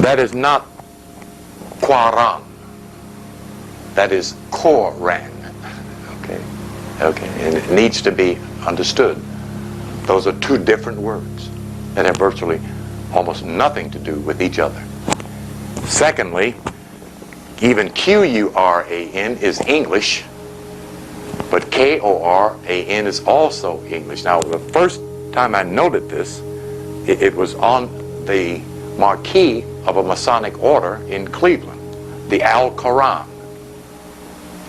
That is not Koran. That is Koran. Okay, and it needs to be understood. Those are two different words that have virtually almost nothing to do with each other. Secondly, even Q-U-R-A-N is English, but K-O-R-A-N is also English. Now, the first time I noted this, it was on the marquee of a Masonic order in Cleveland, the Al-Koran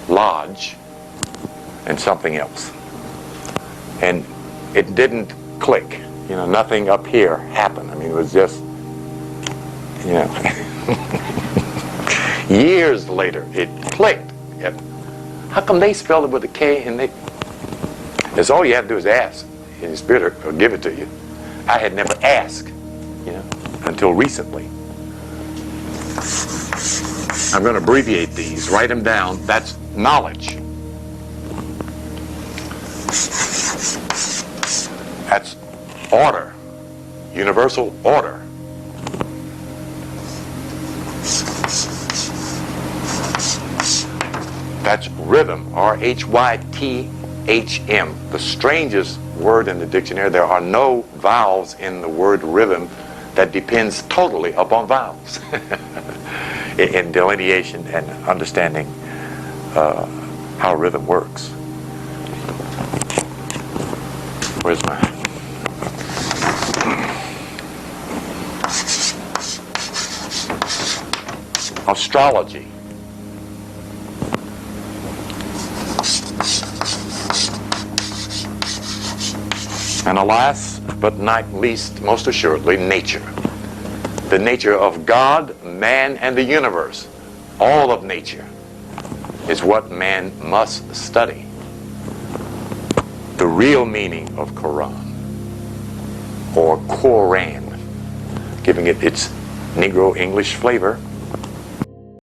Lodge, and something else. And it didn't click. You know, nothing up here happened. I mean, it was just, you know, years later it clicked. How come they spelled it with a K and they... That's all you have to do is ask, and the Spirit will give it to you. I had never asked, you know, until recently. I'm going to abbreviate these, write them down. That's knowledge. That's order, universal order. That's rhythm, R-H-Y-T-H-M. The strangest word in the dictionary. There are no vowels in the word rhythm that depends totally upon vowels in delineation and understanding how rhythm works. Where's my... Astrology. And last but not least, most assuredly, nature. The nature of God, man, and the universe. All of nature is what man must study. The real meaning of Quran, or Koran, giving it its Negro English flavor,